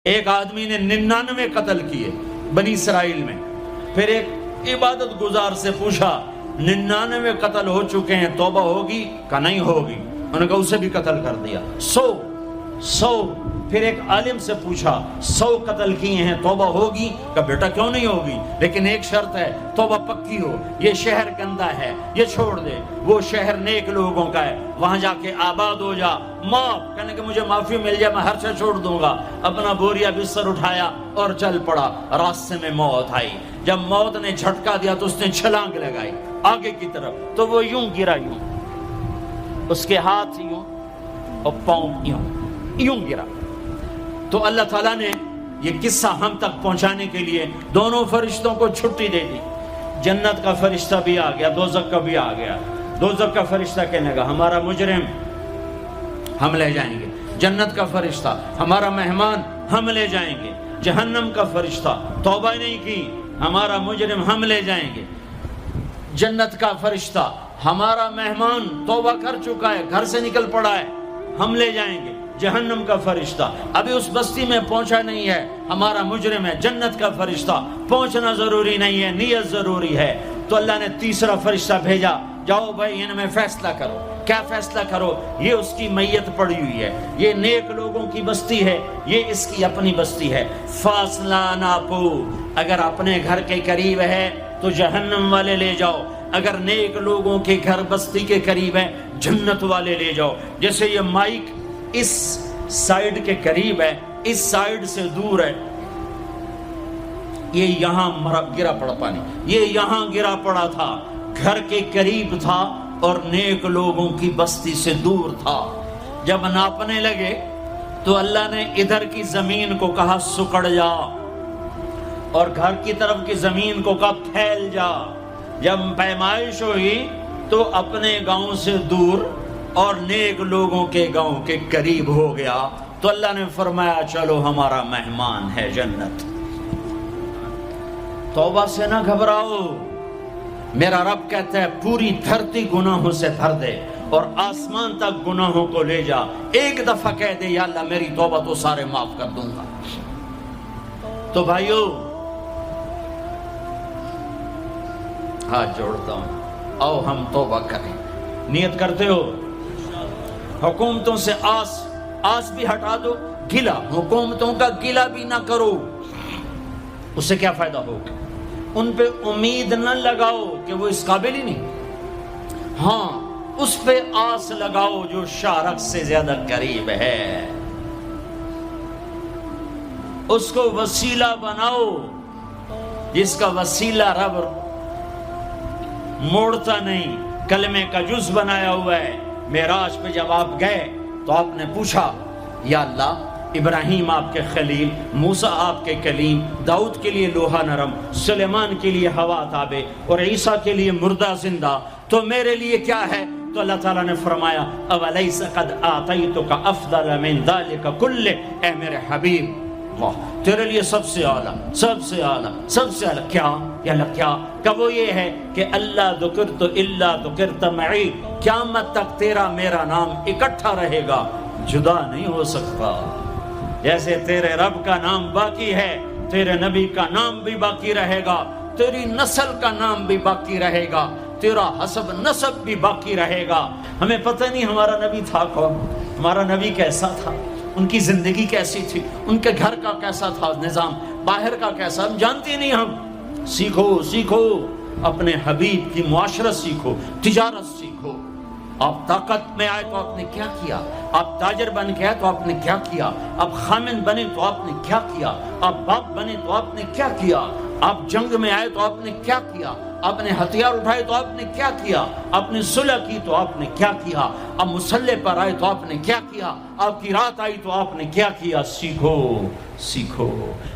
ایک آدمی نے 99 قتل کیے بنی اسرائیل میں. پھر ایک عبادت گزار سے پوچھا 99 قتل ہو چکے ہیں توبہ ہوگی کہ نہیں ہوگی؟ انہوں نے کہا اسے بھی قتل کر دیا. 100. پھر ایک عالم سے پوچھا 100 قتل کیے ہیں توبہ ہوگی؟ کہ بیٹا کیوں نہیں ہوگی، لیکن ایک شرط ہے توبہ پکی ہو. یہ شہر گندا ہے یہ چھوڑ دے، وہ شہر نیک لوگوں کا ہے وہاں جا کے آباد ہو جا. معاف کہنے کہ مجھے معافی مل جائے میں ہر چیز چھوڑ دوں گا. اپنا بوریا بستر اٹھایا اور چل پڑا. راستے میں موت آئی. جب موت نے جھٹکا دیا تو اس نے چھلانگ لگائی آگے کی طرف، تو وہ یوں گرا، یوں اس کے ہاتھ یوں اور پاؤں یوں گرا. تو اللہ تعالیٰ نے یہ قصہ ہم تک پہنچانے کے لیے دونوں فرشتوں کو چھٹی دے دی. جنت کا فرشتہ بھی آ گیا، دوزخ کا بھی آ گیا. دوزخ کا فرشتہ کہنے لگا ہمارا مجرم ہم لے جائیں گے. جنت کا فرشتہ ہمارا مہمان ہم لے جائیں گے. جہنم کا فرشتہ توبہ نہیں کی ہمارا مجرم ہم لے جائیں گے. جنت کا فرشتہ ہمارا مہمان توبہ کر چکا ہے گھر سے نکل پڑا ہے ہم لے جائیں گے. جہنم کا فرشتہ ابھی اس بستی میں پہنچا نہیں ہے ہمارا مجرم ہے. جنت کا فرشتہ پہنچنا ضروری نہیں ہے نیت ضروری ہے. تو اللہ نے تیسرا فرشتہ بھیجا، جاؤ بھائی ان میں فیصلہ کرو. کیا فیصلہ کرو؟ یہ اس کی میت پڑی ہوئی ہے، یہ نیک لوگوں کی بستی ہے، یہ اس کی اپنی بستی ہے. فاصلہ ناپو، اگر اپنے گھر کے قریب ہے تو جہنم والے لے جاؤ، اگر نیک لوگوں کے گھر بستی کے قریب ہے جنت والے لے جاؤ. جیسے یہ مائک اس سائیڈ کے قریب ہے، اس سائیڈ سے دور ہے، یہ یہاں گرا پڑا پانی، یہ یہاں گرا پڑا تھا، گھر کے قریب تھا اور نیک لوگوں کی بستی سے دور تھا. جب ناپنے لگے تو اللہ نے ادھر کی زمین کو کہا سکڑ جا اور گھر کی طرف کی زمین کو کہا پھیل جا. جب پیمائش ہوئی تو اپنے گاؤں سے دور اور نیک لوگوں کے گاؤں کے قریب ہو گیا. تو اللہ نے فرمایا چلو ہمارا مہمان ہے جنت. توبہ سے نہ گھبراؤ، میرا رب کہتا ہے پوری دھرتی گناہوں سے بھر دے اور آسمان تک گناہوں کو لے جا. ایک دفعہ کہہ دے یا اللہ میری توبہ تو سارے معاف کر دوں گا. تو بھائیو ہاتھ جوڑتا ہوں، آؤ ہم توبہ کریں. نیت کرتے ہو؟ حکومتوں سے آس بھی ہٹا دو، گلا حکومتوں کا گلا بھی نہ کرو. اس سے کیا فائدہ ہوگا؟ ان پہ امید نہ لگاؤ کہ وہ اس قابل ہی نہیں. ہاں اس پہ آس لگاؤ جو شارک سے زیادہ قریب ہے. اس کو وسیلہ بناؤ جس کا وسیلہ رب موڑتا نہیں، کلمے کا جز بنایا ہوا ہے. معراج پہ جب آپ گئے تو آپ نے پوچھا یا اللہ ابراہیم آپ کے خلیل، موسیٰ آپ کے کلیم، داؤد کے لیے لوہا نرم، سلیمان کے لیے ہوا تابع اور عیسیٰ کے لیے مردہ زندہ، تو میرے لیے کیا ہے؟ تو اللہ تعالیٰ نے فرمایا اولیس قد آتیتک افضل من ذلک کلہ، اے میرے حبیب واہ تیرے لیے سب سے اعلیٰ سب سے اعلیٰ سب سے اعلیٰ کیا؟ یا اللہ کیا؟ کہ وہ یہ ہے کہ اللہ ذکرت الا ذکرت معی، قیامت تک تیرا میرا نام اکٹھا رہے گا، جدا نہیں ہو سکتا. جیسے تیرے رب کا نام باقی ہے تیرے نبی کا نام بھی باقی رہے گا، تیری نسل کا نام بھی باقی رہے گا، تیرا حسب نسب بھی باقی رہے گا. ہمیں پتہ نہیں ہمارا نبی تھا کون، ہمارا نبی کیسا تھا، ان کی زندگی کیسی تھی، ان کے گھر کا کیسا تھا نظام، باہر کا کیسا، ہم جانتے نہیں. ہم سیکھو اپنے حبیب کی معاشرت سیکھو، تجارت سیکھو. آپ طاقت میں آئے تو آپ نے کیا کیا، آپ تاجر بن کے آئے تو آپ نے کیا کیا، آپ خامن بنے تو آپ نے کیا کیا، آپ باپ بنے تو آپ نے کیا کیا، آپ جنگ میں آئے تو آپ نے کیا کیا، آپ نے ہتھیار اٹھائے تو آپ نے کیا کیا، آپ نے صلح کی تو آپ نے کیا کیا، آپ مسلح پر آئے تو آپ نے کیا کیا، آپ کی رات آئی تو آپ نے کیا کیا. سیکھو.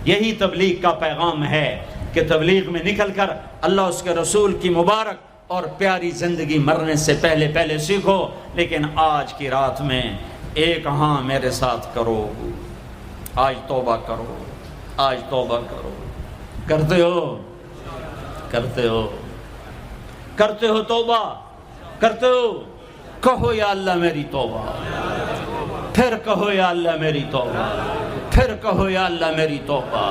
یہی تبلیغ کا پیغام ہے کہ تبلیغ میں نکل کر اللہ اس کے رسول کی مبارک اور پیاری زندگی مرنے سے پہلے سیکھو. لیکن آج کی رات میں ایک ہاں میرے ساتھ کرو، آج توبہ کرو، آج توبہ کرو. کرتے ہو توبہ کرتے ہو؟ کہو یا اللہ میری توبہ، پھر کہو یا اللہ میری توبہ. پھر کہو یا اللہ میری توبہ۔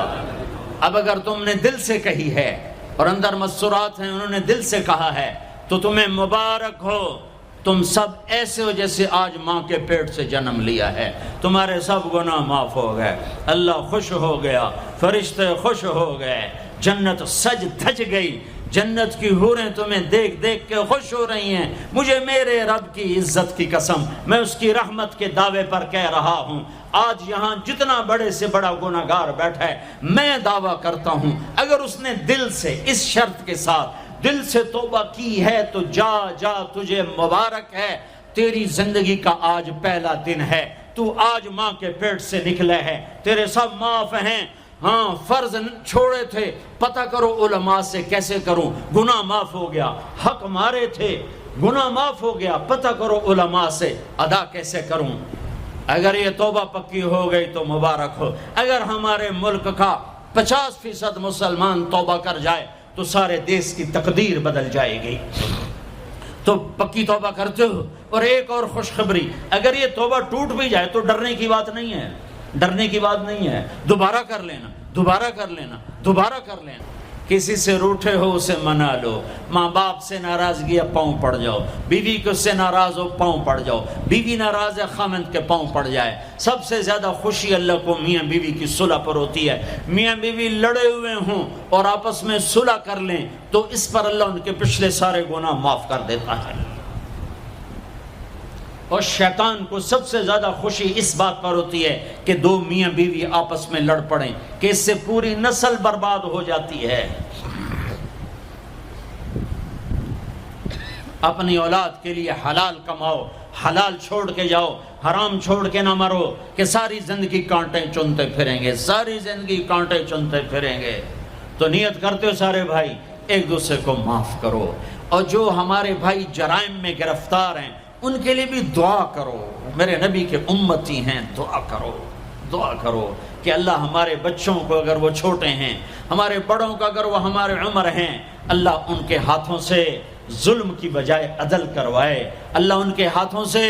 اب اگر تم نے دل سے کہی ہے اور اندر مسرات ہیں انہوں نے دل سے کہا ہے تو تمہیں مبارک ہو، تم سب ایسے ہو جیسے آج ماں کے پیٹ سے جنم لیا ہے، تمہارے سب گناہ معاف ہو گئے، اللہ خوش ہو گیا، فرشتے خوش ہو گئے، جنت سج دھج گئی، جنت کی حوریں تمہیں دیکھ دیکھ کے خوش ہو رہی ہیں۔ مجھے میرے رب کی عزت کی قسم، میں اس کی رحمت کے دعوے پر کہہ رہا ہوں، آج یہاں جتنا بڑے سے بڑا گناہگار بیٹھا ہے، میں دعویٰ کرتا ہوں اگر اس نے دل سے اس شرط کے ساتھ دل سے توبہ کی ہے تو جا جا تجھے مبارک ہے، تیری زندگی کا آج پہلا دن ہے، تو آج ماں کے پیٹ سے نکلے ہے، تیرے سب معاف ہیں۔ ہاں فرض چھوڑے تھے، پتہ کرو علماء سے کیسے کروں، گناہ معاف ہو گیا، حق مارے تھے گناہ معاف ہو گیا، پتہ کرو علماء سے ادا کیسے کروں۔ اگر یہ توبہ پکی ہو گئی تو مبارک ہو۔ اگر ہمارے ملک کا 50% مسلمان توبہ کر جائے تو سارے دیش کی تقدیر بدل جائے گی۔ تو پکی توبہ کرتے ہو۔ اور ایک اور خوشخبری، اگر یہ توبہ ٹوٹ بھی جائے تو ڈرنے کی بات نہیں ہے، ڈرنے کی بات نہیں ہے، دوبارہ کر لینا، دوبارہ کر لینا، دوبارہ کر لینا۔ کسی سے روٹھے ہو اسے منا لو، ماں باپ سے ناراضگی ہے پاؤں پڑ جاؤ، بیوی کو سے ناراض ہو پاؤں پڑ جاؤ، بیوی ناراض ہے خامند کے پاؤں پڑ جائے۔ سب سے زیادہ خوشی اللہ کو میاں بیوی کی صلح پر ہوتی ہے۔ میاں بیوی لڑے ہوئے ہوں اور آپس میں صلح کر لیں تو اس پر اللہ ان کے پچھلے سارے گناہ معاف کر دیتا ہے۔ اور شیطان کو سب سے زیادہ خوشی اس بات پر ہوتی ہے کہ دو میاں بیوی آپس میں لڑ پڑیں، کہ اس سے پوری نسل برباد ہو جاتی ہے۔ اپنی اولاد کے لیے حلال کماؤ، حلال چھوڑ کے جاؤ، حرام چھوڑ کے نہ مرو کہ ساری زندگی کانٹے چنتے پھریں گے، ساری زندگی کانٹے چنتے پھریں گے۔ تو نیت کرتے ہو سارے بھائی ایک دوسرے کو معاف کرو، اور جو ہمارے بھائی جرائم میں گرفتار ہیں ان کے لیے بھی دعا کرو، میرے نبی کے امتی ہیں، دعا کرو، دعا کرو کہ اللہ ہمارے بچوں کو اگر وہ چھوٹے ہیں، ہمارے بڑوں کو اگر وہ ہمارے عمر ہیں، اللہ ان کے ہاتھوں سے ظلم کی بجائے عدل کروائے، اللہ ان کے ہاتھوں سے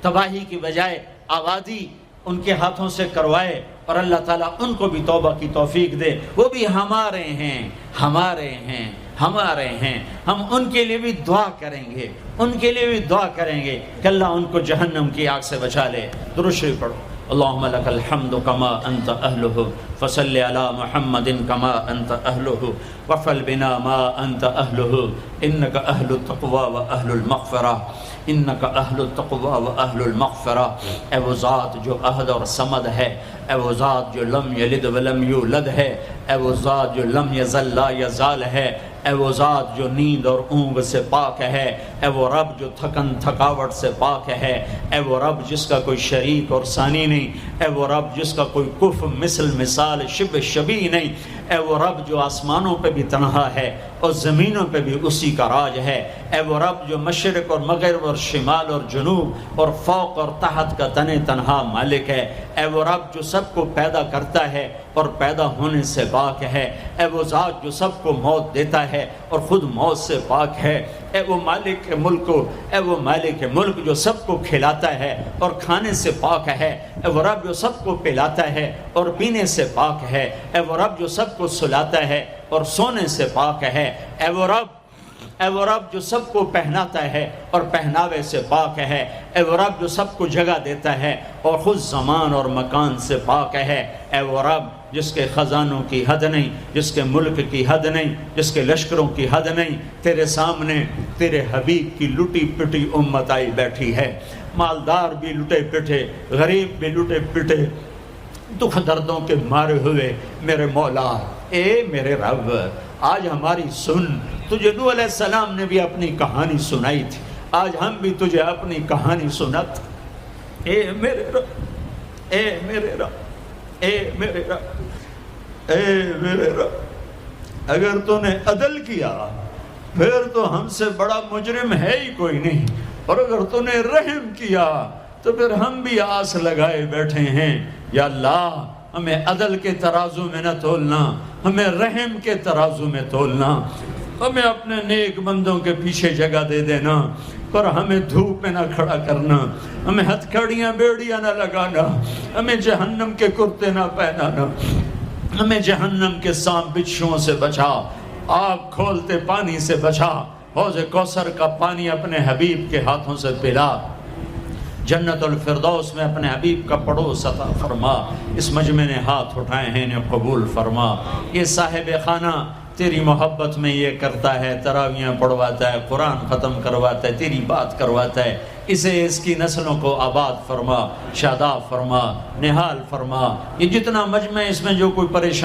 تباہی کی بجائے آبادی ان کے ہاتھوں سے کروائے، اور اللہ تعالیٰ ان کو بھی توبہ کی توفیق دے۔ وہ بھی ہمارے ہیں، ہمارے ہیں، ہمارے ہیں، ہم ان کے لیے بھی دعا کریں گے، ان کے لیے بھی دعا کریں گے کہ اللہ ان کو جہنم کی آگ سے بچا لے۔ درود شریف پڑھو۔ اللہم لک الحمد کما انت اہلہ فصل علی محمد کما انت اہلہ وفعل بنا ما انت اہلہ انک اہل التقوی و اہل المغفرہ، انک اہل التقوی و اہل المغفرہ۔ اے وہ ذات جو احد اور صمد ہے، اے وہ ذات جو لم یلد ولم یولد ہے، اے وہ ذات جو لم یزل لا یزال ہے، اے وہ ذات جو نیند اور اونگ سے پاک ہے، اے وہ رب جو تھکن تھکاوٹ سے پاک ہے، اے وہ رب جس کا کوئی شریک اور ثانی نہیں، اے وہ رب جس کا کوئی کف مثل مثال شبہ شبیہ نہیں، اے وہ رب جو آسمانوں پہ بھی تنہا ہے اور زمینوں پہ بھی اسی کا راج ہے، اے وہ رب جو مشرق اور مغرب اور شمال اور جنوب اور فوق اور تحت کا تنہا مالک ہے، اے وہ رب جو سب کو پیدا کرتا ہے اور پیدا ہونے سے پاک ہے، اے وہ ذات جو سب کو موت دیتا ہے اور خود موت سے پاک ہے، اے وہ مالک ملک، اے وہ مالک ملک جو سب کو کھلاتا ہے اور کھانے سے پاک ہے، اے وہ رب جو سب کو پلاتا ہے اور پینے سے پاک ہے، اے وہ رب جو سب کو سلاتا ہے اور سونے سے پاک ہے، اے وہ رب جو سب کو پہناتا ہے اور پہناوے سے پاک ہے، اے وہ رب جو سب کو جگہ دیتا ہے اور خود زمان اور مکان سے پاک ہے، اے وہ رب جس کے خزانوں کی حد نہیں، جس کے ملک کی حد نہیں، جس کے لشکروں کی حد نہیں، تیرے سامنے تیرے حبیب کی لٹی پٹی امت آئی بیٹھی ہے، مالدار بھی لٹے پٹے، غریب بھی لٹے پٹے، دکھ دردوں کے مارے ہوئے میرے مولا، اے میرے رب آج ہماری سن۔ تجھے نوح علیہ السلام نے بھی اپنی کہانی سنائی تھی، آج ہم بھی تجھے اپنی کہانی سنت۔ اے میرے رب، اے میرے رب، اے میرے رب، اے میرے رب، اگر تو نے عدل کیا پھر تو ہم سے بڑا مجرم ہے ہی کوئی نہیں، اور اگر تو نے رحم کیا تو پھر ہم بھی آس لگائے بیٹھے ہیں۔ یا اللہ ہمیں عدل کے ترازو میں نہ تولنا، ہمیں رحم کے ترازو میں تولنا۔ ہمیں اپنے نیک بندوں کے پیچھے جگہ دے دینا، پر ہمیں دھوپ میں نہ کھڑا کرنا، ہمیں ہتھکڑیاں بیڑیاں نہ لگانا، ہمیں جہنم کے کرتے نہ پہنانا، ہمیں جہنم کے سانپ بچھوؤں سے بچا، آگ کھولتے پانی سے بچا، حوض کوثر کا پانی اپنے حبیب کے ہاتھوں سے پلا، جنت الفردوس میں اپنے حبیب کا پڑوس عطا فرما، اس مجمع نے ہاتھ اٹھائے ہیں انہیں قبول فرما۔ یہ صاحب خانہ تیری محبت میں یہ کرتا ہے، تراویاں پڑھواتا ہے، قرآن ختم کرواتا ہے، تیری بات کرواتا ہے، اسے اس کی نسلوں کو آباد فرما، شاداب فرما، نہال فرما۔ یہ جتنا مجمع اس میں جو کوئی پریشان